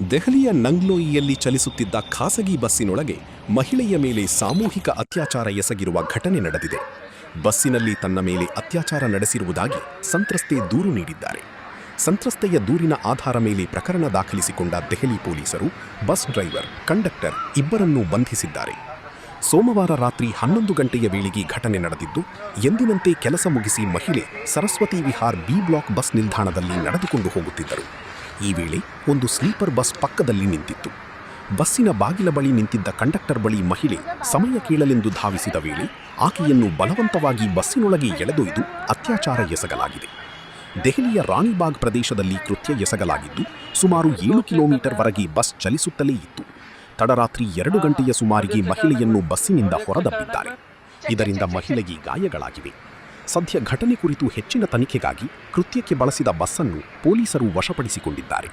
ದೆಹಲಿಯ ನಂಗ್ಲೋಯಿಯಲ್ಲಿ ಚಲಿಸುತ್ತಿದ್ದ ಖಾಸಗಿ ಬಸ್ಸಿನೊಳಗೆ ಮಹಿಳೆಯ ಮೇಲೆ ಸಾಮೂಹಿಕ ಅತ್ಯಾಚಾರ ಎಸಗಿರುವ ಘಟನೆ ನಡೆದಿದೆ. ಬಸ್ಸಿನಲ್ಲಿ ತನ್ನ ಮೇಲೆ ಅತ್ಯಾಚಾರ ನಡೆಸಿರುವುದಾಗಿ ಸಂತ್ರಸ್ತೆ ದೂರು ನೀಡಿದ್ದಾರೆ. ಸಂತ್ರಸ್ತೆಯ ದೂರಿನ ಆಧಾರ ಮೇಲೆ ಪ್ರಕರಣ ದಾಖಲಿಸಿಕೊಂಡ ದೆಹಲಿ ಪೊಲೀಸರು ಬಸ್ ಡ್ರೈವರ್, ಕಂಡಕ್ಟರ್ ಇಬ್ಬರನ್ನೂ ಬಂಧಿಸಿದ್ದಾರೆ. ಸೋಮವಾರ ರಾತ್ರಿ 11 ಗಂಟೆಯ ವೇಳೆಗೆ ಘಟನೆ ನಡೆದಿದ್ದು, ಎಂದಿನಂತೆ ಕೆಲಸ ಮುಗಿಸಿ ಮಹಿಳೆ Saraswati Vihar B block bus ನಿಲ್ದಾಣದಲ್ಲಿ ನಡೆದುಕೊಂಡು ಹೋಗುತ್ತಿದ್ದರು. ಈ ವೇಳೆ ಒಂದು ಸ್ಲೀಪರ್ ಬಸ್ ಪಕ್ಕದಲ್ಲಿ ನಿಂತಿತ್ತು. ಬಸ್ಸಿನ ಬಾಗಿಲ ಬಳಿ ನಿಂತಿದ್ದ ಕಂಡಕ್ಟರ್ ಬಳಿ ಮಹಿಳೆ ಸಮಯ ಕೇಳಲೆಂದು ಧಾವಿಸಿದ ವೇಳೆ ಆಕೆಯನ್ನು ಬಲವಂತವಾಗಿ ಬಸ್ಸಿನೊಳಗೆ ಎಳೆದೊಯ್ದು ಅತ್ಯಾಚಾರ ಎಸಗಲಾಗಿದೆ. ದೆಹಲಿಯ ರಾಣಿಬಾಗ್ ಪ್ರದೇಶದಲ್ಲಿ ಕೃತ್ಯ ಎಸಗಲಾಗಿದ್ದು, ಸುಮಾರು 7 ಕಿಲೋಮೀಟರ್ವರೆಗೆ ಬಸ್ ಚಲಿಸುತ್ತಲೇ ಇತ್ತು. ತಡರಾತ್ರಿ 2 ಗಂಟೆಯ ಸುಮಾರಿಗೆ ಮಹಿಳೆಯನ್ನು ಬಸ್ಸಿನಿಂದ ಹೊರದಬ್ಬಿದ್ದಾರೆ. ಇದರಿಂದ ಮಹಿಳೆಗೆ ಗಾಯಗಳಾಗಿವೆ. ಸದ್ಯ ಘಟನೆ ಕುರಿತು ಹೆಚ್ಚಿನ ತನಿಖೆಗಾಗಿ ಕೃತ್ಯಕ್ಕೆ ಬಳಸಿದ ಬಸ್ಸನ್ನು ಪೊಲೀಸರು ವಶಪಡಿಸಿಕೊಂಡಿದ್ದಾರೆ.